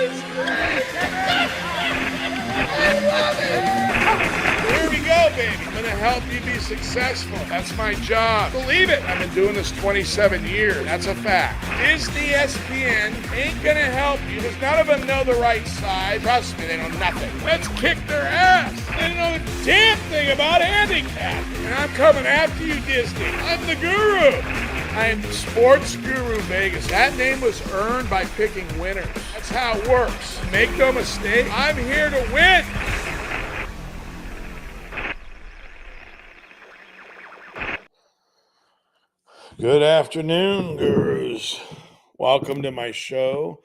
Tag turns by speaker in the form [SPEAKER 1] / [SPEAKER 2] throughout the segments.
[SPEAKER 1] is great! I love it! Here we go, baby. I'm gonna help you be successful. That's my job. Believe it. I've been doing this 27 years. That's a fact. Disney ESPN ain't gonna help you because none of them know the right side. Trust me, they know nothing. Let's kick their ass. They don't know a damn thing about handicapping. And I'm coming after you, Disney. I'm the guru. I am Sportsguru.vegas. That name was earned by picking winners. That's how it works. Make no mistake, I'm here to win. Good afternoon, gurus. Welcome to my show,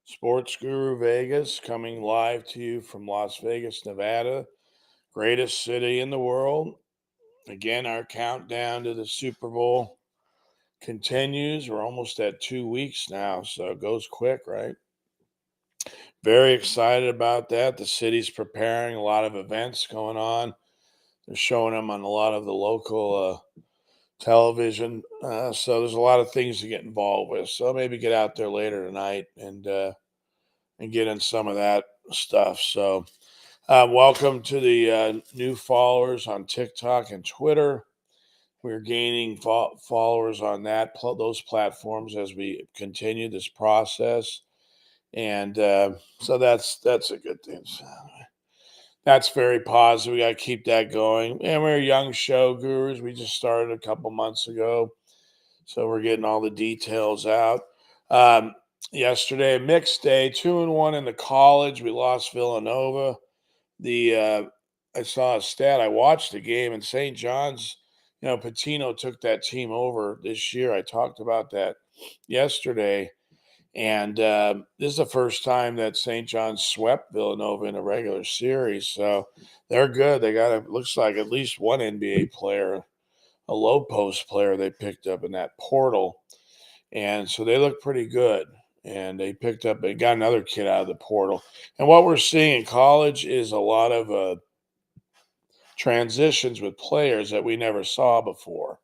[SPEAKER 1] Sports Guru Vegas, coming live to you from Las Vegas, Nevada, greatest city in the world. Again, our countdown to the Super Bowl continues. We're almost at 2 weeks now, so it goes quick, right? Very excited about that. The city's preparing a lot of events going on. They're showing them on a lot of the local television. So there's a lot of things to get involved with. So I'll maybe get out there later tonight and get in some of that stuff. So welcome to the new followers on TikTok and Twitter. We're gaining followers on those platforms as we continue this process, and so that's a good thing. So that's very positive. We got to keep that going. And we're a young show, gurus. We just started a couple months ago, so we're getting all the details out. Yesterday, a mixed day, 2-1 in the college. We lost Villanova. I saw a stat. I watched the game, and St. John's. Pitino took that team over this year. I talked about that yesterday. And this is the first time that St. John's swept Villanova in a regular series. So they're good. They got, looks like at least one NBA player, a low post player they picked up in that portal. And so they look pretty good. And they got another kid out of the portal. And what we're seeing in college is a lot of transitions with players that we never saw before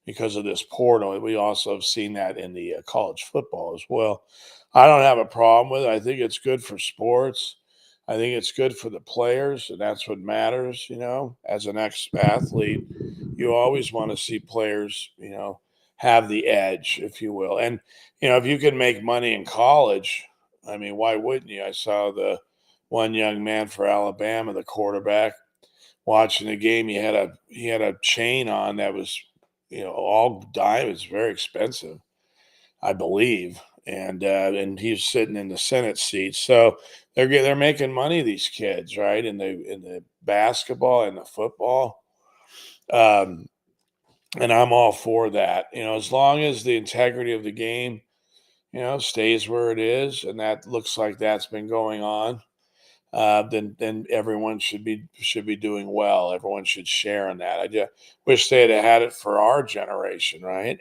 [SPEAKER 1] because of this portal. We also have seen that in the college football as well. I don't have a problem with it. I think it's good for sports. I think it's good for the players, and that's what matters. As an ex-athlete, you always want to see players, have the edge, if you will. And, if you can make money in college, I mean, why wouldn't you? I saw the one young man for Alabama, the quarterback, watching the game. He had a chain on that was, all diamonds, very expensive, I believe, and he's sitting in the Senate seat. So they're making money, these kids, right? In the basketball and the football, and I'm all for that. As long as the integrity of the game, stays where it is, and that looks like that's been going on. Then everyone should be doing well. Everyone should share in that. I just wish they had it for our generation, right?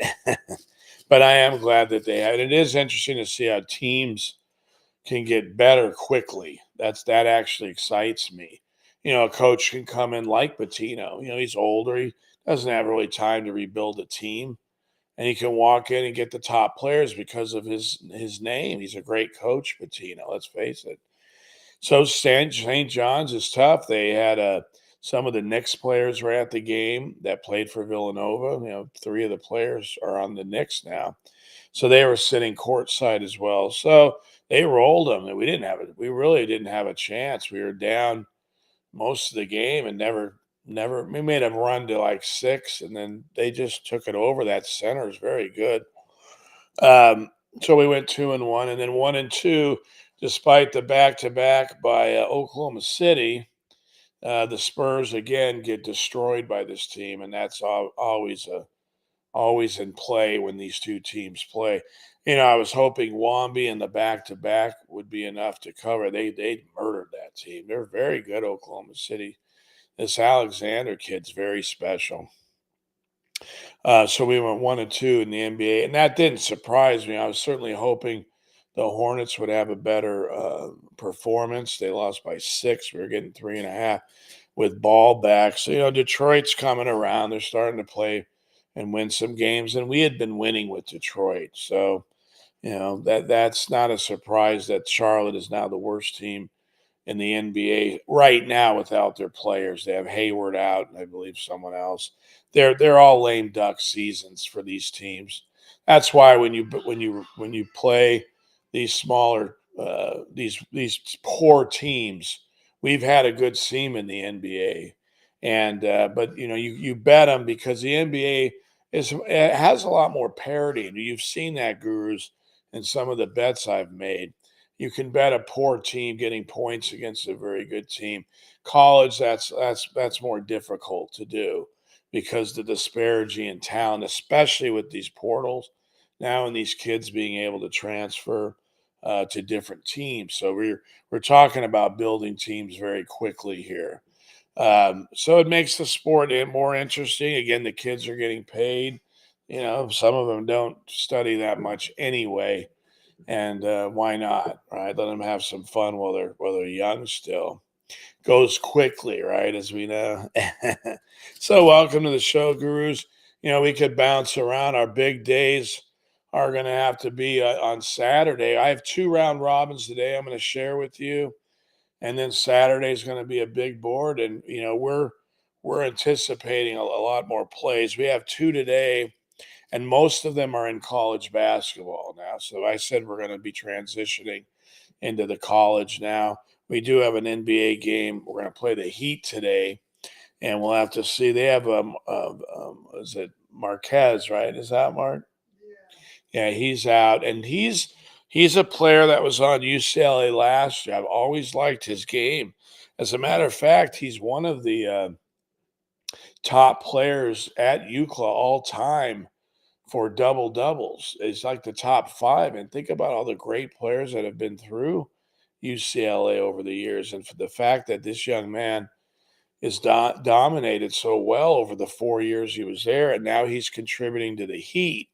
[SPEAKER 1] But I am glad that they had it. It is interesting to see how teams can get better quickly. That actually excites me. A coach can come in like Pitino. He's older. He doesn't have really time to rebuild a team. And he can walk in and get the top players because of his name. He's a great coach, Pitino. Let's face it. So St. John's is tough. They had some of the Knicks players were at the game that played for Villanova. 3 of the players are on the Knicks now. So they were sitting courtside as well. So they rolled them. And we really didn't have a chance. We were down most of the game and never we made them run to like 6, and then they just took it over. That center is very good. So we went 2-1, and then 1-2. Despite the back-to-back by Oklahoma City, the Spurs again get destroyed by this team, and that's always in play when these two teams play. I was hoping Wamby and the back-to-back would be enough to cover. They murdered that team. They're very good, Oklahoma City. This Alexander kid's very special. So we went 1-2 in the NBA, and that didn't surprise me. I was certainly hoping the Hornets would have a better performance. They lost by 6. We were getting 3.5 with ball back. So, Detroit's coming around. They're starting to play and win some games, and we had been winning with Detroit. So That's not a surprise that Charlotte is now the worst team in the NBA right now without their players. They have Hayward out, and I believe someone else. They're all lame duck seasons for these teams. That's why when you play these smaller these poor teams, we've had a good team in the NBA, and but you bet them because the NBA it has a lot more parity, and you've seen that, gurus, in some of the bets I've made. You can bet a poor team getting points against a very good team. College, that's more difficult to do because the disparity in talent, especially with these portals now, and these kids being able to transfer to different teams. So we're talking about building teams very quickly here. So it makes the sport more interesting. Again, the kids are getting paid. Some of them don't study that much anyway, and why not, right? Let them have some fun while they're young still. Goes quickly, right? As we know. So welcome to the show, gurus. We could bounce around. Our big days are going to have to be on Saturday. I have 2 round robins today I'm going to share with you, and then Saturday is going to be a big board, and we're anticipating a lot more plays. We have 2 today, and most of them are in college basketball now. So I said we're going to be transitioning into the college now. We do have an NBA game. We're going to play the Heat today, and we'll have to see. They have is it Marquez, right? Is that Mark? Yeah, he's out, and he's a player that was on UCLA last year. I've always liked his game. As a matter of fact, he's one of the top players at UCLA all time for double doubles. It's like the top 5. And think about all the great players that have been through UCLA over the years. And for the fact that this young man is dominated so well over the 4 years he was there, and now he's contributing to the Heat.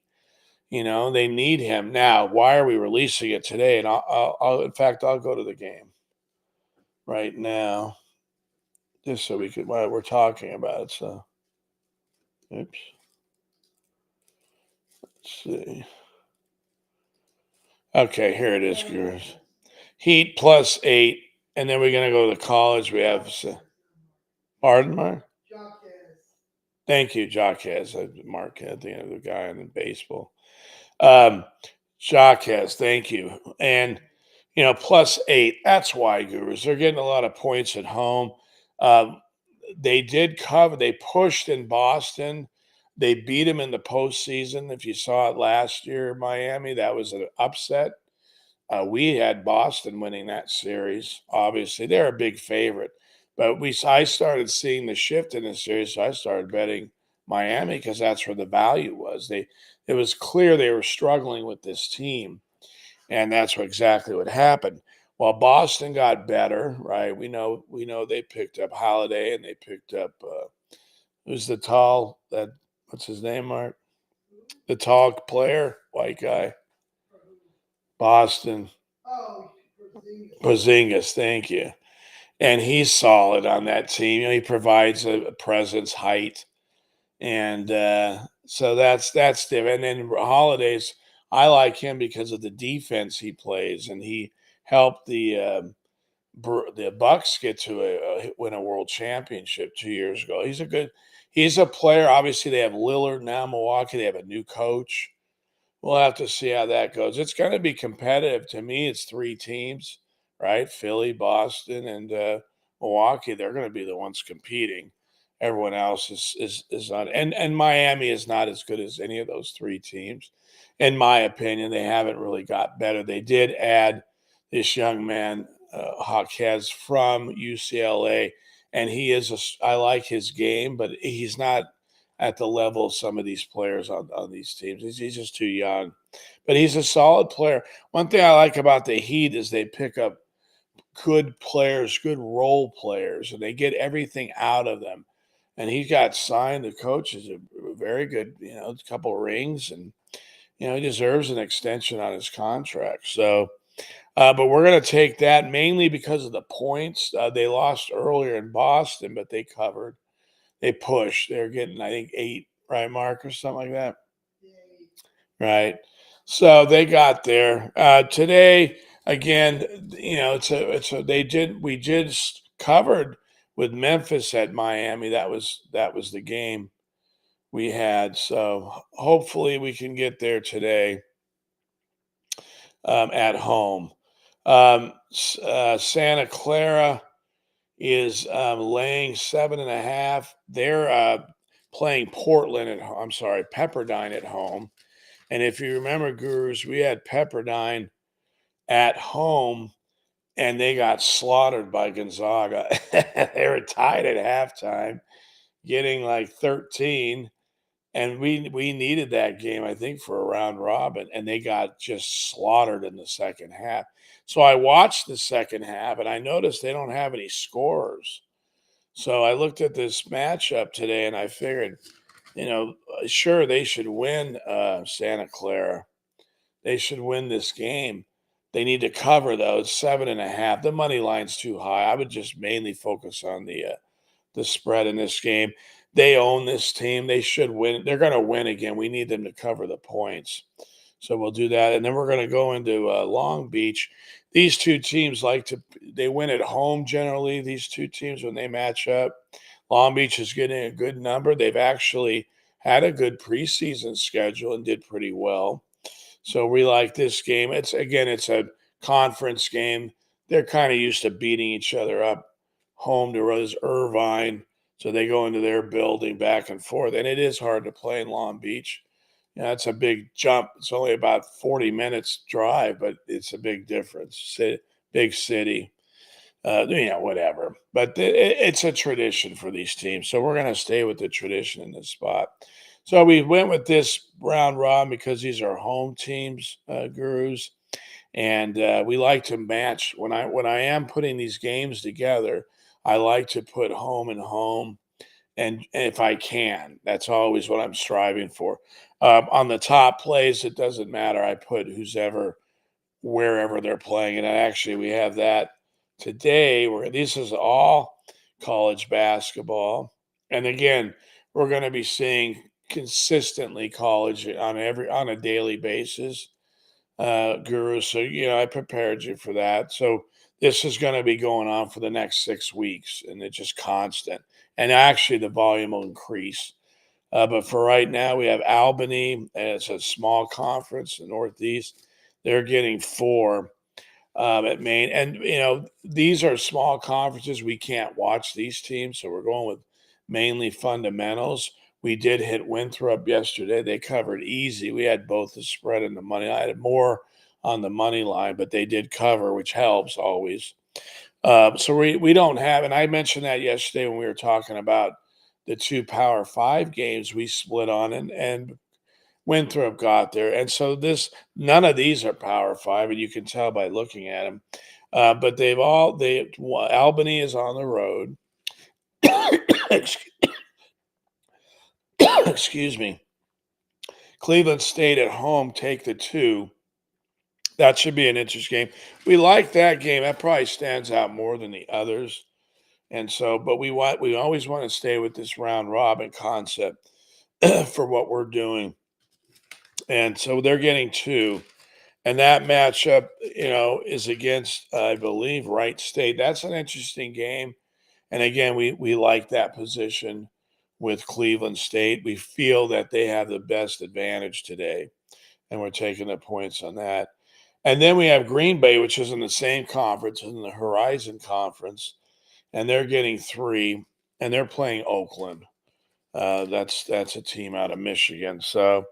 [SPEAKER 1] They need him now. Why are we releasing it today? And in fact, I'll go to the game right now just so we could while we're talking about it. So, oops. Let's see. Okay, here it is, girls. Heat +8, and then we're gonna go to the college. We have pardon, Mark. Thank you, Jaquez. Mark at the end of the guy in baseball. Um, Jaquez, thank you. And +8. That's why, gurus. They're getting a lot of points at home. Um, they did cover. They pushed in Boston. They beat them in the postseason. If you saw it last year, Miami, that was an upset. We had Boston winning that series. Obviously, they're a big favorite, but I started seeing the shift in the series. So I started betting Miami because that's where the value was. It was clear they were struggling with this team, and that's exactly what happened. While Boston got better, right? We know they picked up Holiday, and they picked up who's the tall that what's his name, Mark? The tall player, white guy, Boston. Porzingis, thank you. And he's solid on that team. He provides a presence, height, and so that's different. And then Holidays, I like him because of the defense he plays, and he helped the Bucks get to win a world championship 2 years ago. He's a player. Obviously, they have Lillard now. Milwaukee, they have a new coach. We'll have to see how that goes. It's going to be competitive. To me, it's 3 teams, right? Philly, Boston, and Milwaukee. They're going to be the ones competing. Everyone else is not, and Miami is not as good as any of those 3 teams, in my opinion. They haven't really got better. They did add this young man, Jaquez from UCLA, and I like his game, but he's not at the level of some of these players on these teams. He's just too young, but he's a solid player. One thing I like about the Heat is they pick up good players, good role players, and they get everything out of them. And he got signed. The coach is a very good, a couple rings, and he deserves an extension on his contract. So, but we're going to take that mainly because of the points. They lost earlier in Boston, but they covered. They pushed. They're getting, I think, 8, right, Mark, or something like that. Right. So they got there today. Again, we just covered with Memphis at Miami. That was the game we had. So hopefully we can get there today at home. Santa Clara is laying 7.5. They're playing Portland at home. I'm sorry, Pepperdine at home. And if you remember, Gurus, we had Pepperdine at home and they got slaughtered by Gonzaga. They were tied at halftime, getting like 13. And we needed that game, I think, for a round robin, and they got just slaughtered in the second half. So I watched the second half, and I noticed they don't have any scorers. So I looked at this matchup today, and I figured, sure they should win Santa Clara. They should win this game. They need to cover though. It's 7.5. The money line's too high. I would just mainly focus on the spread in this game. They own this team. They should win. They're going to win again. We need them to cover the points. So we'll do that. And then we're going to go into Long Beach. These two teams they win at home generally, these two teams, when they match up. Long Beach is getting a good number. They've actually had a good preseason schedule and did pretty well. So we like this game. It's a conference game. They're kind of used to beating each other up home to Irvine. So they go into their building back and forth. And it is hard to play in Long Beach. It's a big jump. It's only about 40 minutes drive, but it's a big difference. Big city, whatever. But it's a tradition for these teams. So we're going to stay with the tradition in this spot. So we went with this round robin because these are home teams, Gurus, and we like to match. When I am putting these games together, I like to put home and home, and if I can, that's always what I'm striving for. On the top plays, it doesn't matter. I put wherever they're playing, and actually we have that today. Where this is all college basketball, and again, we're going to be seeing consistently college on a daily basis, Guru. So I prepared you for that. So this is going to be going on for the next 6 weeks, and it's just constant. And actually, the volume will increase. But for right now, we have Albany, and it's a small conference, the Northeast. They're getting 4 at Maine. And, these are small conferences. We can't watch these teams. So we're going with mainly fundamentals. We did hit Winthrop yesterday. They covered easy. We had both the spread and the money. I had more on the money line, but they did cover, which helps always. So we don't have, and I mentioned that yesterday when we were talking about the 2 Power 5 games we split on, and Winthrop got there. And so none of these are Power 5, and you can tell by looking at them. But Albany is on the road. Excuse me. Cleveland State at home take the 2. That should be an interesting game. We like that game. That probably stands out more than the others. And so, but we always want to stay with this round robin concept for what we're doing. And so they're getting 2. And that matchup, is against, I believe, Wright State. That's an interesting game. And again, we like that position with Cleveland State. We feel that they have the best advantage today, and we're taking the points on that. And then we have Green Bay, which is in the same conference, in the Horizon Conference, and they're getting 3, and they're playing Oakland. That's a team out of Michigan. So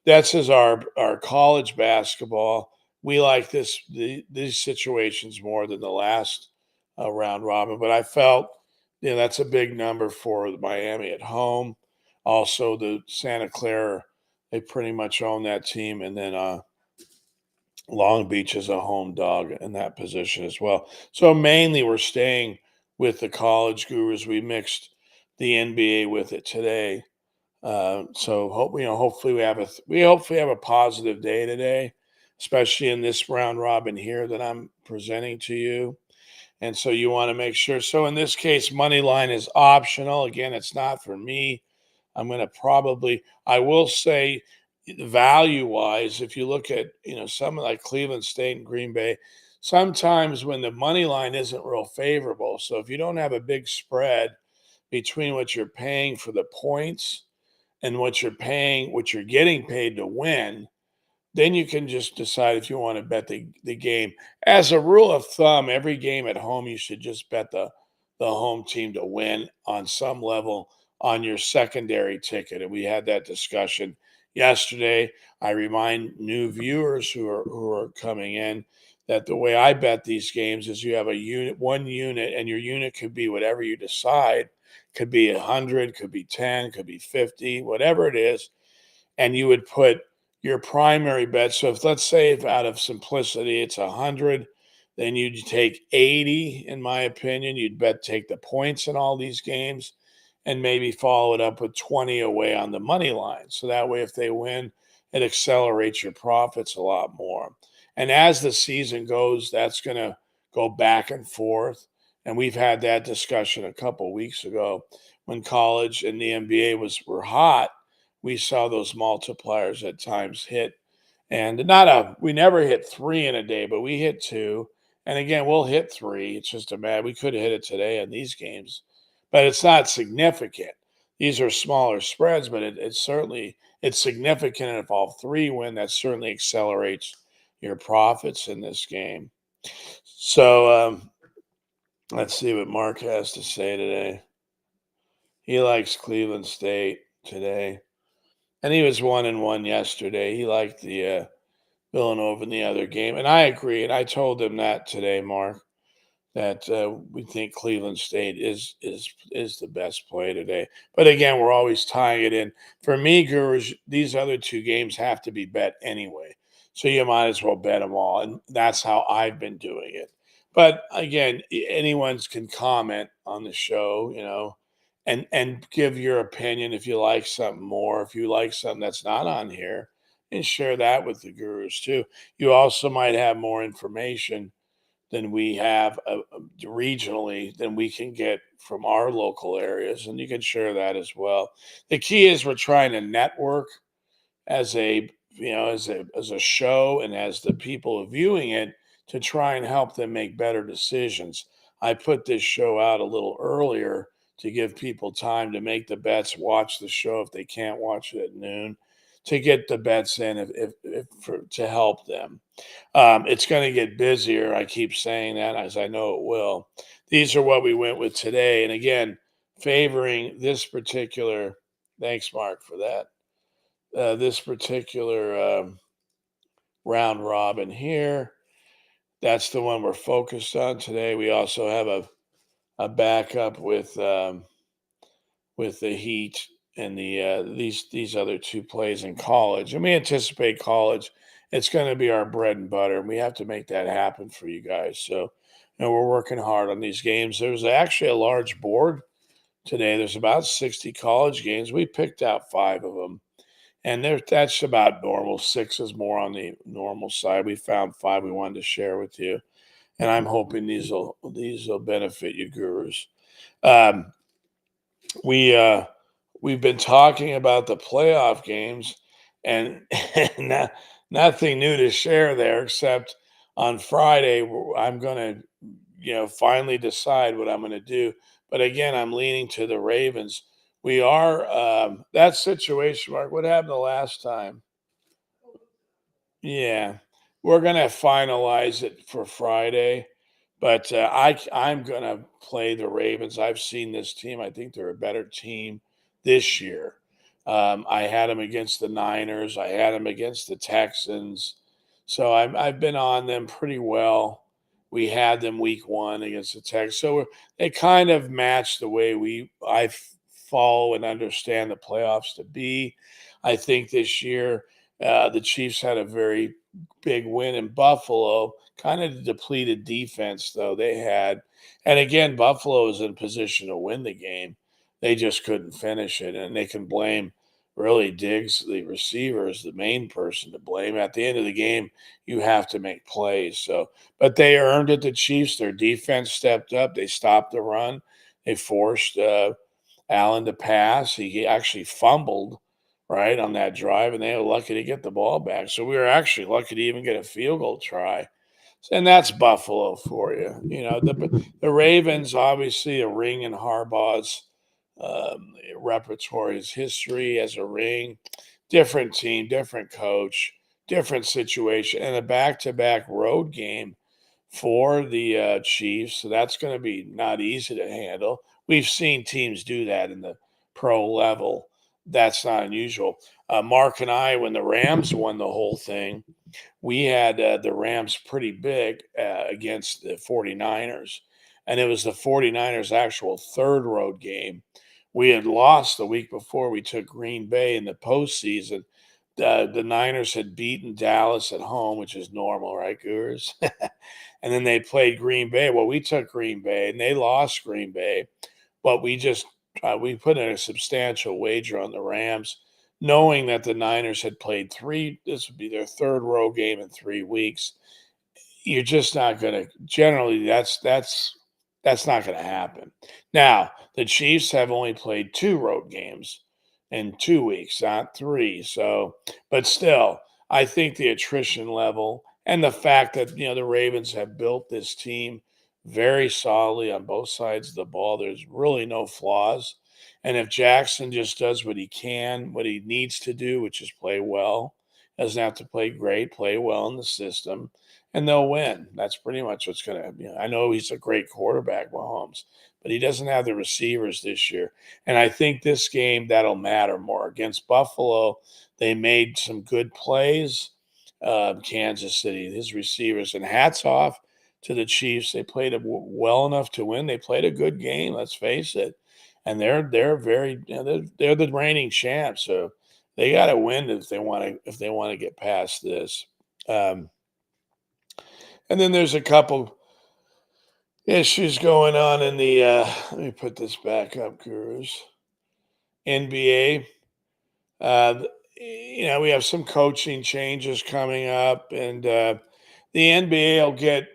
[SPEAKER 1] that's our college basketball. We like these situations more than the last round robin, but I felt that's a big number for Miami at home. Also, the Santa Clara, they pretty much own that team, and then Long Beach is a home dog in that position as well. So mainly we're staying with the college Gurus. We mixed the NBA with it today. So hopefully we have a positive day today, especially in this round robin here that I'm presenting to you. And so you want to make sure. So in this case, money line is optional. Again, it's not for me. I will say value wise, if you look at, some like Cleveland State and Green Bay, sometimes when the money line isn't real favorable, so if you don't have a big spread between what you're paying for the points and what you're getting paid to win, then you can just decide if you want to bet the game. As a rule of thumb, every game at home, you should just bet the home team to win on some level on your secondary ticket. And we had that discussion yesterday. I remind new viewers who are coming in that the way I bet these games is you have one unit, and your unit could be whatever you decide. Could be 100, could be 10, could be 50, whatever it is, and you would put your primary bet. So if, let's say, if out of simplicity it's 100, then you'd take 80. In my opinion, you'd take the points in all these games, and maybe follow it up with 20 away on the money line. So that way, if they win, it accelerates your profits a lot more. And as the season goes, that's going to go back and forth. And we've had that discussion a couple of weeks ago when college and the NBA were hot. We saw those multipliers at times hit, and we never hit 3 in a day, but we hit 2. And again, we'll hit 3. It's just we could have hit it today in these games, but it's not significant. These are smaller spreads, but it's significant. And if all 3 win, that certainly accelerates your profits in this game. So let's see what Mark has to say today. He likes Cleveland State today. And he was 1-1 yesterday. He liked the Villanova in the other game, and I agree. And I told him that today, Mark, that we think Cleveland State is the best play today. But again, we're always tying it in. For me, Gurus, these other 2 games have to be bet anyway, so you might as well bet them all, and that's how I've been doing it. But again, anyone can comment on the show, and give your opinion if you like something more, if you like something that's not on here, and share that with the Gurus too. You also might have more information than we have regionally than we can get from our local areas, and you can share that as well. The key is we're trying to network as a show, and as the people viewing it, to try and help them make better decisions. I put this show out a little earlier to give people time to make the bets, watch the show if they can't watch it at noon, to get the bets in to help them. It's going to get busier. I keep saying that, as I know it will. These are what we went with today. And again, favoring this particular, thanks, Mark, for that. This particular round robin here. That's the one we're focused on today. We also have a backup with the Heat and these other 2 plays in college, and we anticipate college. It's going to be our bread and butter, and we have to make that happen for you guys. So, we're working hard on these games. There's actually a large board today. There's about 60 college games. We picked out 5 of them, and that's about normal. 6 is more on the normal side. We found 5 we wanted to share with you, and I'm hoping these will benefit you, Gurus. Um, we've been talking about the playoff games, and nothing new to share there, except on Friday I'm going to finally decide what I'm going to do. But again, I'm leaning to the Ravens. We are that situation, Mark. What happened the last time? Yeah, we're gonna finalize it for Friday, but I'm gonna play the Ravens. I've seen this team. I think they're a better team this year. I had them against the Niners. I had them against the Texans. So I've been on them pretty well. We had them week 1 against the Texans, so they kind of match the way I follow and understand the playoffs to be. I think this year the Chiefs had a very big win in Buffalo, kind of depleted defense, though, they had. And again, Buffalo is in a position to win the game. They just couldn't finish it. And they can blame really Diggs, the receiver, is the main person to blame. At the end of the game, you have to make plays. But they earned it, the Chiefs. Their defense stepped up. They stopped the run. They forced Allen to pass. He actually fumbled right, on that drive, and they were lucky to get the ball back. So we were actually lucky to even get a field goal try. And that's Buffalo for you. The Ravens, obviously, a ring in Harbaugh's repertoire, his history as a ring, different team, different coach, different situation, and a back-to-back road game for the Chiefs. So that's going to be not easy to handle. We've seen teams do that in the pro level. That's not unusual. Mark and I, when the Rams won the whole thing, we had the Rams pretty big against the 49ers. And it was the 49ers' actual third road game. We had lost the week before. We took Green Bay in the postseason. The Niners had beaten Dallas at home, which is normal, right, Gurus? And then they played Green Bay. Well, we took Green Bay, and they lost Green Bay. But we put in a substantial wager on the Rams, knowing that the Niners had played three. This would be their third road game in 3 weeks. You're just not going to. Generally, that's not going to happen. Now, the Chiefs have only played two road games in 2 weeks, not three. So, but still, I think the attrition level and the fact that the Ravens have built this team very solidly on both sides of the ball. There's really no flaws. And if Jackson just does what he can, what he needs to do, which is play well, doesn't have to play great, play well in the system, and they'll win. That's pretty much what's going to happen. I know he's a great quarterback, Mahomes, but he doesn't have the receivers this year. And I think this game, that'll matter more. Against Buffalo, they made some good plays. Kansas City, his receivers, and hats off to the Chiefs. They played well enough to win. They played a good game, let's face it. And they're very they're the reigning champs, so they got to win if they want to get past this. Um, and then there's a couple issues going on in the let me put this back up, Gurus. NBA. We have some coaching changes coming up, and the NBA will get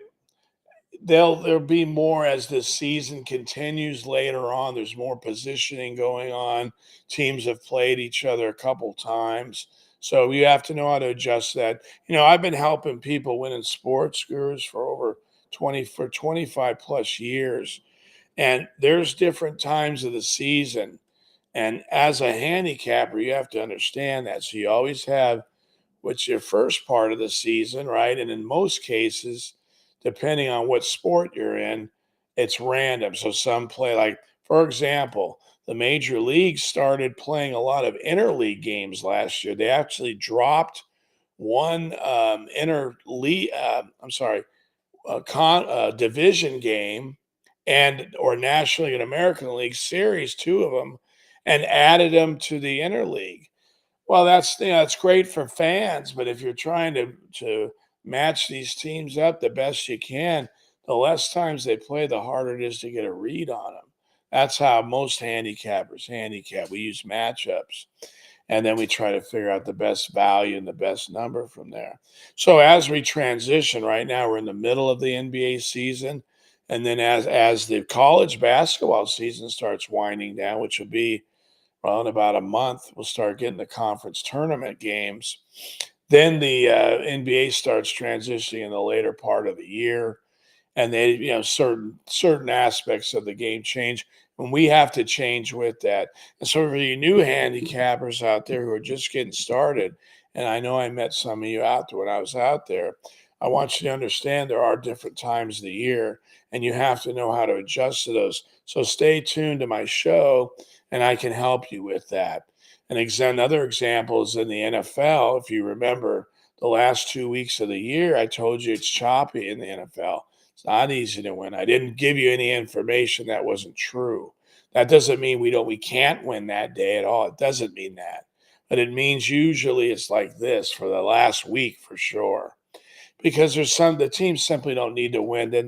[SPEAKER 1] there'll be more as the season continues later on. There's more positioning going on. Teams have played each other a couple times. So you have to know how to adjust that. I've been helping people win in sports, Gurus, for over 25 plus years. And there's different times of the season. And as a handicapper, you have to understand that. So you always have what's your first part of the season, right? And in most cases, depending on what sport you're in, it's random. So some play, like, for example, the major leagues started playing a lot of interleague games last year. They actually dropped one interleague, I'm sorry, division game and or National League and American League series, two of them, and added them to the interleague. Well, it's great for fans, but if you're trying to match these teams up the best you can, the less times they play, the harder it is to get a read on them. That's how most handicappers handicap. We use matchups, and then we try to figure out the best value and the best number from there. So as we transition, right now we're in the middle of the NBA season, and then as the college basketball season starts winding down, which will be well, in about a month, we'll start getting the conference tournament games. Then the NBA starts transitioning in the later part of the year, and certain aspects of the game change, and we have to change with that. And so, for you new handicappers out there who are just getting started, and I know I met some of you out there when I was out there, I want you to understand there are different times of the year, and you have to know how to adjust to those. So stay tuned to my show, and I can help you with that. Another example is in the NFL. If you remember the last 2 weeks of the year, I told you it's choppy in the NFL. It's not easy to win. I didn't give you any information that wasn't true. That doesn't mean we can't win that day at all. It doesn't mean that. But it means usually it's like this for the last week for sure. Because the teams simply don't need to win. Then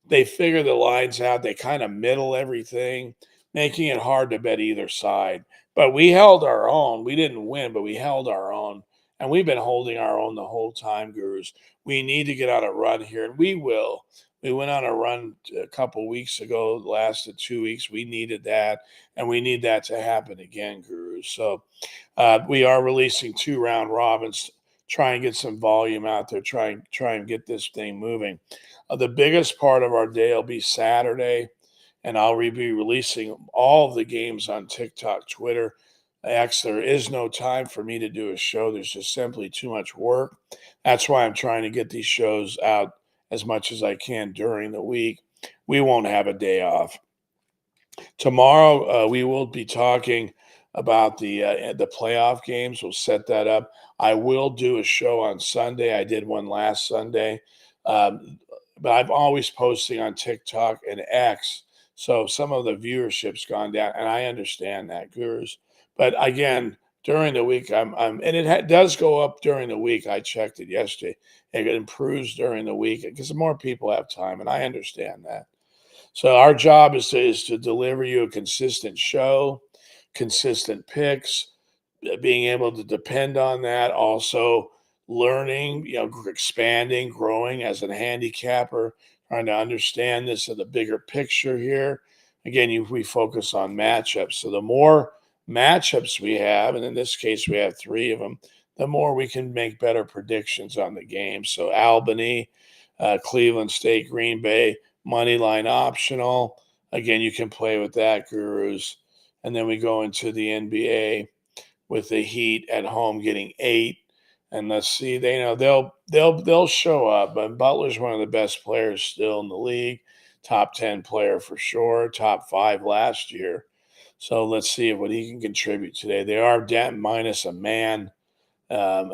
[SPEAKER 1] they figure the lines out. They kind of middle everything, making it hard to bet either side. But we held our own. We didn't win, but we held our own. And we've been holding our own the whole time, Gurus. We need to get on a run here, and we will. We went on a run a couple weeks ago, lasted 2 weeks. We needed that, and we need that to happen again, Gurus. So we are releasing 2 round robins, try and get some volume out there, try and get this thing moving. The biggest part of our day will be Saturday, and I'll be releasing all of the games on TikTok, Twitter, X. There is no time for me to do a show. There's just simply too much work. That's why I'm trying to get these shows out as much as I can during the week. We won't have a day off. Tomorrow, we will be talking about the playoff games. We'll set that up. I will do a show on Sunday. I did one last Sunday, um, but I'm always posting on TikTok and X. So some of the viewership's gone down, and I understand that, Gurus. But again, during the week, and it does go up during the week. I checked it yesterday. It improves during the week because more people have time, and I understand that. So our job is to deliver you a consistent show, consistent picks, being able to depend on that. Also learning, expanding, growing as a handicapper, trying to understand this in the bigger picture here. Again, we focus on matchups. So the more matchups we have, and in this case we have 3 of them, the more we can make better predictions on the game. So Albany, Cleveland State, Green Bay, money line optional. Again, you can play with that, Gurus. And then we go into the NBA with the Heat at home getting 8. And let's see, they'll show up. But Butler's one of the best players still in the league, top 10 player for sure, top 5 last year. So let's see what he can contribute today. They are down minus a man, um,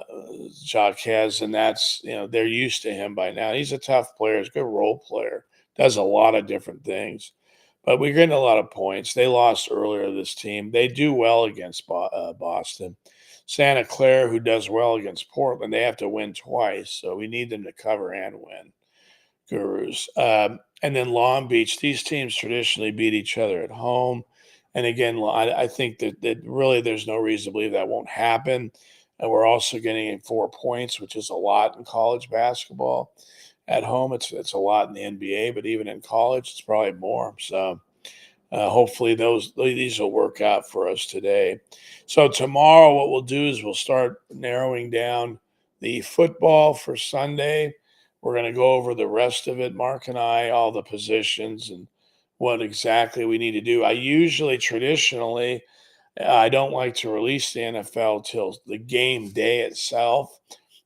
[SPEAKER 1] Jaquez, and that's they're used to him by now. He's a tough player. He's a good role player. Does a lot of different things. But we're getting a lot of points. They lost earlier, this team. They do well against Boston. Santa Clara, who does well against Portland, they have to win twice. So we need them to cover and win, Gurus. And then Long Beach, these teams traditionally beat each other at home. And again, I think that really there's no reason to believe that won't happen. And we're also getting 4 points, which is a lot in college basketball. At home, it's a lot in the NBA, but even in college, it's probably more. So hopefully these will work out for us today. So tomorrow, what we'll do is we'll start narrowing down the football for Sunday. We're going to go over the rest of it, Mark and I, all the positions and what exactly we need to do. Traditionally, I don't like to release the NFL till the game day itself,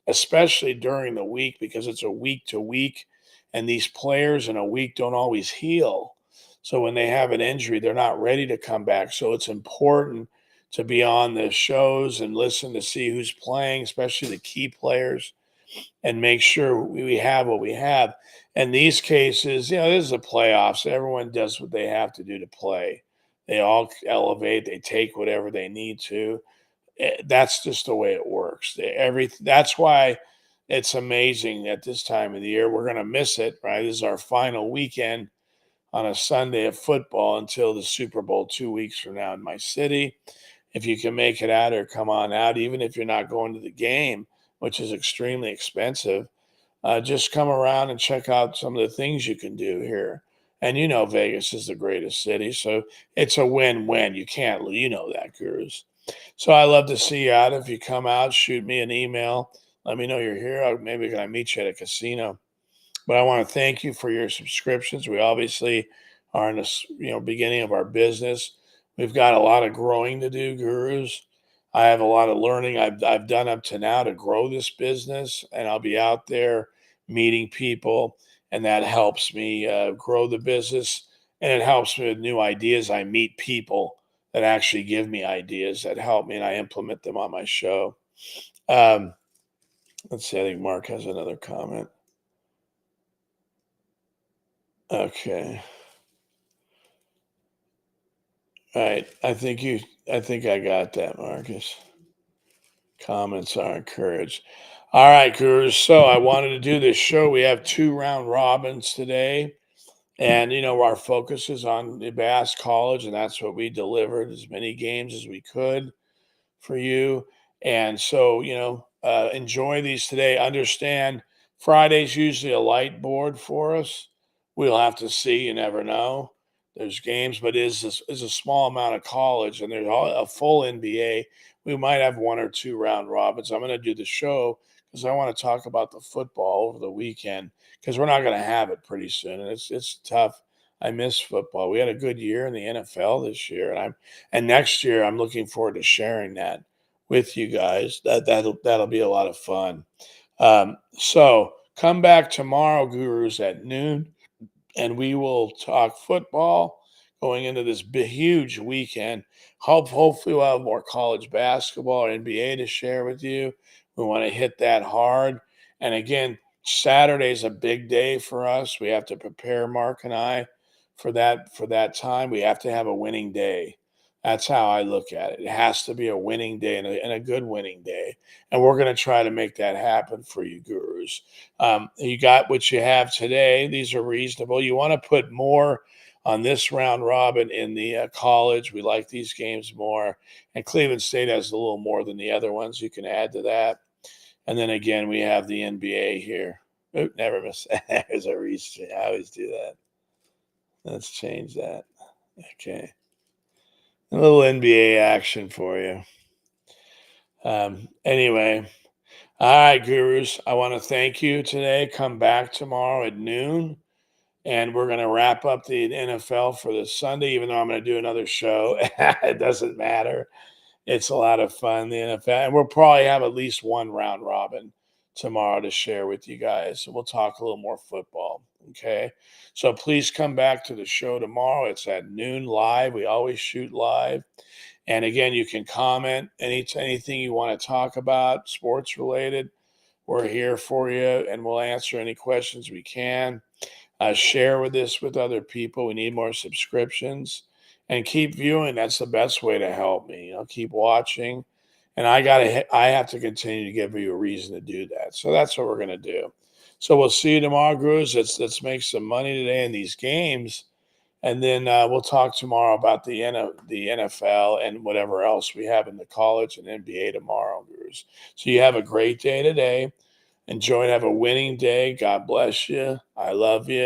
[SPEAKER 1] especially during the week because it's a week to week, and these players in a week don't always heal. So when they have an injury, they're not ready to come back. So it's important to be on the shows and listen to see who's playing, especially the key players, and make sure we have what we have. In these cases, this is the playoffs. Everyone does what they have to do to play. They all elevate, they take whatever they need to. That's just the way it works. That's why it's amazing at this time of the year. We're going to miss it, right? This is our final weekend on a Sunday of football until the Super Bowl 2 weeks from now in my city. If you can make it out or come on out, even if you're not going to the game, which is extremely expensive, just come around and check out some of the things you can do here. And Vegas is the greatest city, so it's a win-win. You can't, that, Gurus. So I love to see you out. If you come out, shoot me an email. Let me know you're here. Maybe can I meet you at a casino? But I want to thank you for your subscriptions. We obviously are in the beginning of our business. We've got a lot of growing to do, Gurus. I have a lot of learning I've done up to now to grow this business, and I'll be out there meeting people, and that helps me grow the business, and it helps me with new ideas. I meet people that actually give me ideas that help me, and I implement them on my show. Um, let's see. I think Mark has another comment. Okay. All right. I think I got that, Marcus. Comments are encouraged. All right, Gurus. So I wanted to do this show. We have 2 round robins today. And, our focus is on the Bass College, and that's what we delivered, as many games as we could for you. And so, enjoy these today. Understand Friday's usually a light board for us. We'll have to see. You never know. There's games, but is a small amount of college, and there's a full NBA. We might have one or two round robins. I'm going to do the show because I want to talk about the football over the weekend because we're not going to have it pretty soon, and it's tough. I miss football. We had a good year in the NFL this year, and next year I'm looking forward to sharing that with you guys. That'll be a lot of fun. So come back tomorrow, gurus, at noon, and we will talk football going into this big, huge weekend. Hopefully, we'll have more college basketball or NBA to share with you. We want to hit that hard. And again, Saturday is a big day for us. We have to prepare, Mark and I, for that time. We have to have a winning day. That's how I look at it. It has to be a winning day and a good winning day. And we're going to try to make that happen for you, gurus. You got what you have today. These are reasonable. You want to put more on this round robin in the college. We like these games more. And Cleveland State has a little more than the other ones. You can add to that. And then again, we have the NBA here. Oop, never miss that. There's a reach. I always do that. Let's change that. Okay. A little NBA action for you. Anyway, all right, gurus. I want to thank you today. Come back tomorrow at noon, and we're going to wrap up the NFL for this Sunday, even though I'm going to do another show. It doesn't matter. It's a lot of fun, the NFL. And we'll probably have at least one round robin tomorrow to share with you guys. So we'll talk a little more football. Okay. So please come back to the show tomorrow. It's at noon live. We always shoot live. And again, you can comment anything you want to talk about, sports related. We're here for you, and we'll answer any questions we can. Share with this with other people. We need more subscriptions, and keep viewing. That's the best way to help me. Keep watching, and I have to continue to give you a reason to do that. So that's what we're gonna do. So we'll see you tomorrow, Gruz. Let's make some money today in these games. And then we'll talk tomorrow about the NFL and whatever else we have in the college and NBA tomorrow, Bruce. So you have a great day today. Enjoy and have a winning day. God bless you. I love you.